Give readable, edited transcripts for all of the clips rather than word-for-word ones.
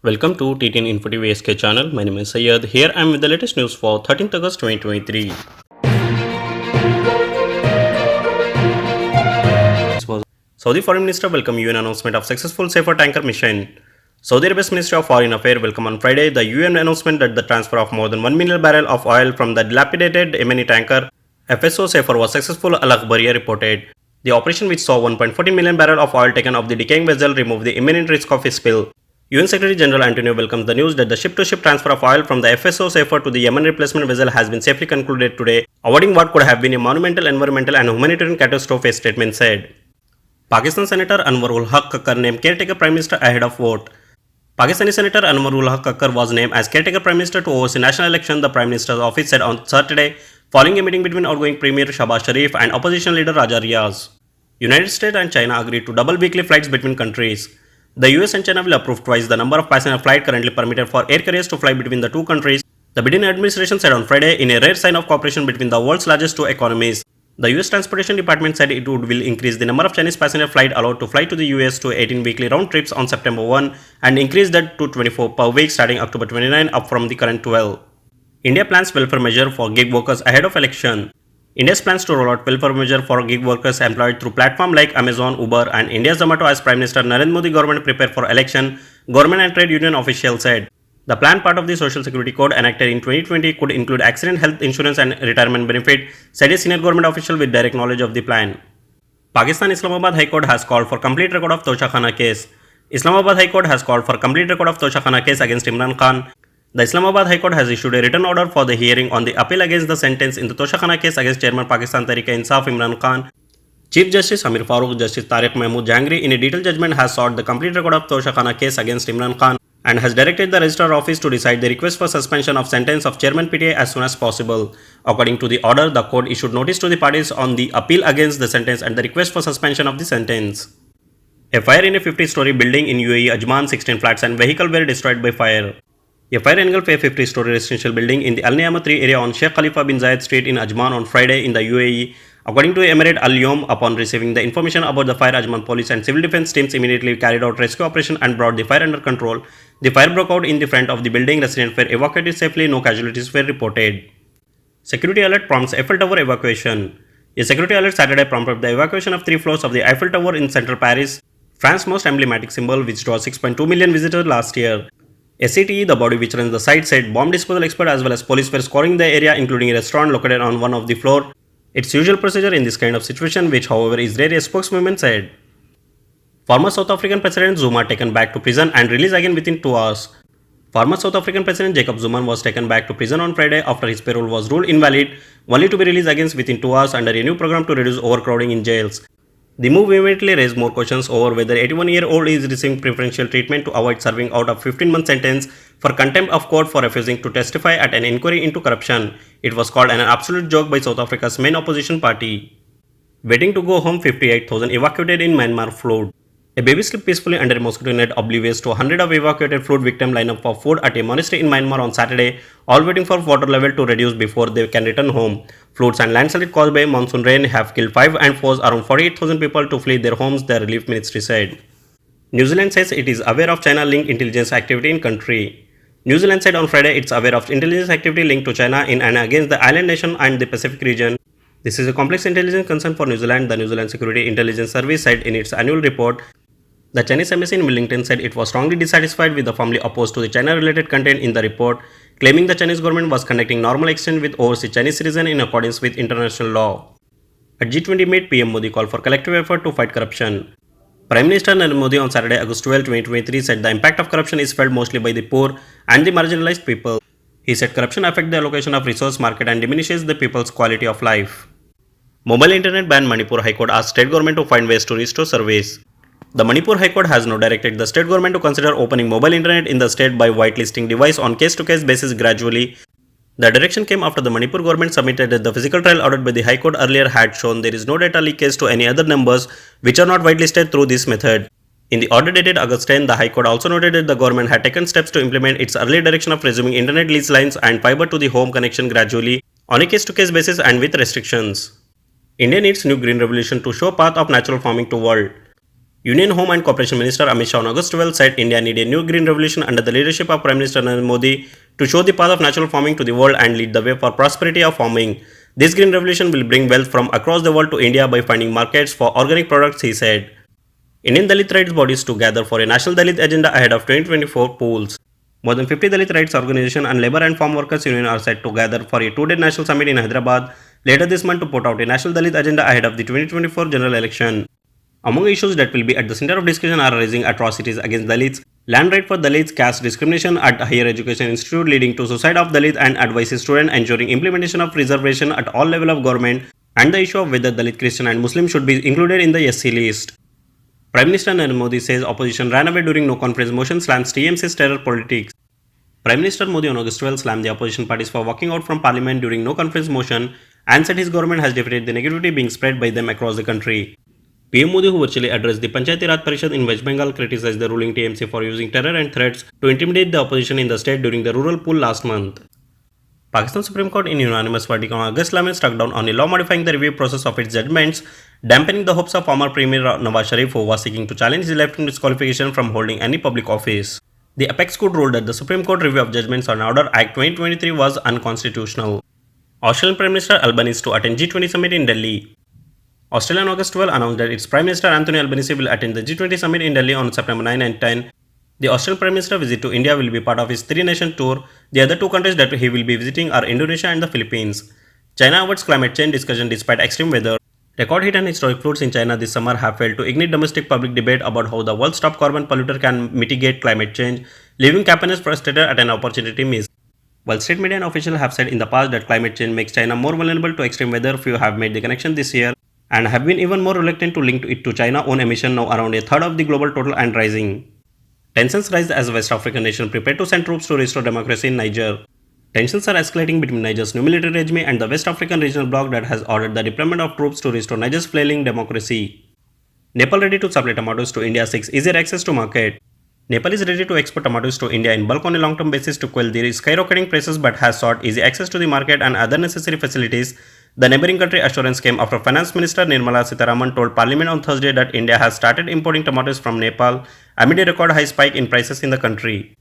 Welcome to TTN Info TV SK channel. My name is Syed. Here I am with the latest news for 13th August 2023. Saudi Foreign Minister welcome UN announcement of successful safer tanker mission. Saudi Arabia's Ministry of Foreign Affairs welcome on Friday the UN announcement that the transfer of more than 1 million barrel of oil from the dilapidated Yemeni tanker FSO Safer was successful, Al-Akhbariyah reported. The operation, which saw 1.14 million barrel of oil taken off the decaying vessel, removed the imminent risk of a spill. UN Secretary General Antonio welcomes the news that the ship-to-ship transfer of oil from the FSO Safer to the Yemen replacement vessel has been safely concluded today, avoiding what could have been a monumental environmental and humanitarian catastrophe, a statement said. Pakistan Senator Anwarul Haq Kakkar named caretaker Prime Minister ahead of vote. Pakistani Senator Anwarul Haq Kakkar was named as caretaker Prime Minister to oversee national election, the Prime Minister's office said on Saturday, following a meeting between outgoing Premier Shahbaz Sharif and opposition leader Raja Riaz. United States and China agreed to double weekly flights between countries. The US and China will approve twice the number of passenger flights currently permitted for air carriers to fly between the two countries, the Biden administration said on Friday, in a rare sign of cooperation between the world's largest two economies. The US Transportation Department said it will increase the number of Chinese passenger flights allowed to fly to the US to 18 weekly round trips on September 1 and increase that to 24 per week starting October 29, up from the current 12. India plans welfare measure for gig workers ahead of election. India's plans to roll out welfare measure for gig workers employed through platforms like Amazon, Uber and India's Zomato as Prime Minister Narendra Modi government prepare for election, government and trade union officials said. The plan, part of the Social Security Code enacted in 2020, could include accident health insurance and retirement benefit, said a senior government official with direct knowledge of the plan. Pakistan Islamabad High Court has called for complete record of Tosha Khana case. Islamabad High Court has called for complete record of Tosha Khana case against Imran Khan. The Islamabad High Court has issued a written order for the hearing on the appeal against the sentence in the Tosha Khana case against Chairman Pakistan Tehreek-e-Insaf Imran Khan. Chief Justice Amir Farooq, Justice Tariq Mahmood Jahangiri in a detailed judgment has sought the complete record of Tosha Khana case against Imran Khan and has directed the Registrar Office to decide the request for suspension of sentence of Chairman PTA as soon as possible. According to the order, the court issued notice to the parties on the appeal against the sentence and the request for suspension of the sentence. A fire in a 50-story building in UAE Ajman, 16 flats and vehicles were destroyed by fire. A fire engulfed a 50-story residential building in the Al Ni'ama 3 area on Sheikh Khalifa bin Zayed Street in Ajman on Friday in the UAE. According to Emirate Al Yom, upon receiving the information about the fire, Ajman police and civil defense teams immediately carried out rescue operation and brought the fire under control. The fire broke out in the front of the building. Residents were evacuated safely. No casualties were reported. Security alert prompts Eiffel Tower evacuation. A security alert Saturday prompted the evacuation of 3 floors of the Eiffel Tower in central Paris, France's most emblematic symbol, which draws 6.2 million visitors last year. SCTE, the body which runs the site, said bomb disposal experts as well as police were scouring the area, including a restaurant located on one of the floors. It's usual procedure in this kind of situation, which however is rare, a spokeswoman said. Former South African President Zuma taken back to prison and released again within 2 hours. Former South African President Jacob Zuma was taken back to prison on Friday after his parole was ruled invalid, only to be released again within 2 hours under a new program to reduce overcrowding in jails. The move immediately raised more questions over whether 81-year-old is receiving preferential treatment to avoid serving out a 15-month sentence for contempt of court for refusing to testify at an inquiry into corruption. It was called an absolute joke by South Africa's main opposition party. Waiting to go home, 58,000 evacuated in Myanmar flood. A baby slept peacefully under a mosquito net oblivious to 100 of evacuated flood victims line up for food at a monastery in Myanmar on Saturday, all waiting for water level to reduce before they can return home. Floods and landslides caused by monsoon rain have killed 5 and forced around 48,000 people to flee their homes, the relief ministry said. New Zealand says it is aware of China-linked intelligence activity in country. New Zealand said on Friday it's aware of intelligence activity linked to China in and against the island nation and the Pacific region. This is a complex intelligence concern for New Zealand, the New Zealand Security Intelligence Service said in its annual report. The Chinese embassy in Wellington said it was strongly dissatisfied with the firmly opposed to the China-related content in the report, claiming the Chinese government was conducting normal exchange with overseas Chinese citizens in accordance with international law. At G20 meet, PM Modi called for collective effort to fight corruption. Prime Minister Narendra Modi on Saturday, August 12, 2023 said the impact of corruption is felt mostly by the poor and the marginalized people. He said corruption affects the allocation of resource market and diminishes the people's quality of life. Mobile internet ban. Manipur High Court asked state government to find ways to restore service. The Manipur High Court has now directed the state government to consider opening mobile internet in the state by whitelisting device on case-to-case basis gradually. The direction came after the Manipur government submitted that the physical trial ordered by the High Court earlier had shown there is no data leakage to any other numbers which are not whitelisted through this method. In the order dated August 10, the High Court also noted that the government had taken steps to implement its earlier direction of resuming internet lease lines and fiber to the home connection gradually on a case-to-case basis and with restrictions. India needs new green revolution to show path of natural farming to world. Union Home and Corporation Minister Amit Shah on August 12 said India needs a new green revolution under the leadership of Prime Minister Narendra Modi to show the path of natural farming to the world and lead the way for prosperity of farming. This green revolution will bring wealth from across the world to India by finding markets for organic products, he said. Indian Dalit rights bodies to gather for a national Dalit agenda ahead of 2024 polls. More than 50 Dalit rights organizations and labor and farm workers union are set to gather for a two-day national summit in Hyderabad later this month to put out a national Dalit agenda ahead of the 2024 general election. Among issues that will be at the center of discussion are raising atrocities against Dalits, land right for Dalits, caste discrimination at higher education institute leading to suicide of Dalit and advises students, ensuring implementation of reservation at all level of government, and the issue of whether Dalit, Christian and Muslim should be included in the SC list. Prime Minister Narendra Modi says opposition ran away during no conference motion slams TMC's terror politics. Prime Minister Modi on August 12 slammed the opposition parties for walking out from parliament during no conference motion and said his government has defeated the negativity being spread by them across the country. PM Modi, who virtually addressed the Panchayati Raj Parishad in West Bengal, criticized the ruling TMC for using terror and threats to intimidate the opposition in the state during the rural poll last month. Pakistan Supreme Court in unanimous verdict on August 11 struck down on a law modifying the review process of its judgments, dampening the hopes of former Premier Nawaz Sharif, who was seeking to challenge his lifetime disqualification from holding any public office. The apex court ruled that the Supreme Court review of judgments on Order Act 2023 was unconstitutional. Australian Prime Minister Albanese to attend G20 summit in Delhi. Australia on August 12 announced that its Prime Minister Anthony Albanese will attend the G20 summit in Delhi on September 9 and 10. The Australian Prime Minister visit to India will be part of his three-nation tour. The other two countries that he will be visiting are Indonesia and the Philippines. China avoids climate change discussion despite extreme weather. Record heat and historic floods in China this summer have failed to ignite domestic public debate about how the world's top carbon polluter can mitigate climate change, leaving Japanese frustrated at an opportunity missed. While state media and officials have said in the past that climate change makes China more vulnerable to extreme weather, few have made the connection this year and have been even more reluctant to link it to China's own emission, now around a third of the global total and rising. Tensions rise as West African nation prepare to send troops to restore democracy in Niger. Tensions are escalating between Niger's new military regime and the West African regional bloc that has ordered the deployment of troops to restore Niger's flailing democracy. Nepal ready to supply tomatoes to India seeks easier access to market. Nepal is ready to export tomatoes to India in bulk on a long-term basis to quell the skyrocketing prices but has sought easy access to the market and other necessary facilities. The neighboring country assurance came after Finance Minister Nirmala Sitharaman told Parliament on Thursday that India has started importing tomatoes from Nepal amid a record high spike in prices in the country.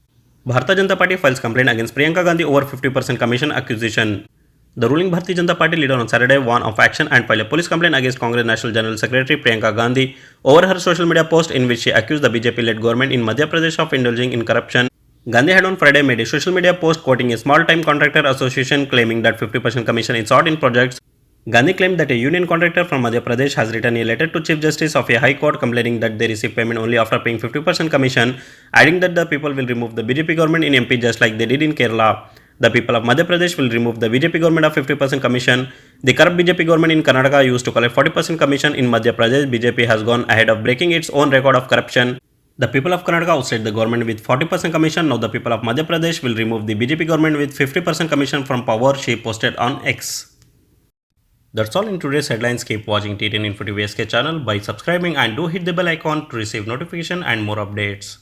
Bharatiya Janata Party files complaint against Priyanka Gandhi over 50% commission accusation. The ruling Bharatiya Janata Party leader on Saturday warned of action and filed a police complaint against Congress National General Secretary Priyanka Gandhi over her social media post in which she accused the BJP-led government in Madhya Pradesh of indulging in corruption. Gandhi had on Friday made a social media post quoting a small-time contractor association claiming that 50% commission is sought in projects. Gandhi claimed that a union contractor from Madhya Pradesh has written a letter to Chief Justice of a High Court complaining that they receive payment only after paying 50% commission, adding that the people will remove the BJP government in MP just like they did in Kerala. The people of Madhya Pradesh will remove the BJP government of 50% commission. The corrupt BJP government in Karnataka used to collect 40% commission. In Madhya Pradesh, BJP has gone ahead of breaking its own record of corruption. The people of Karnataka ousted the government with 40% commission. Now the people of Madhya Pradesh will remove the BJP government with 50% commission from power, she posted on X. That's all in today's headlines. Keep watching T10 Info TV SK channel by subscribing and do hit the bell icon to receive notification and more updates.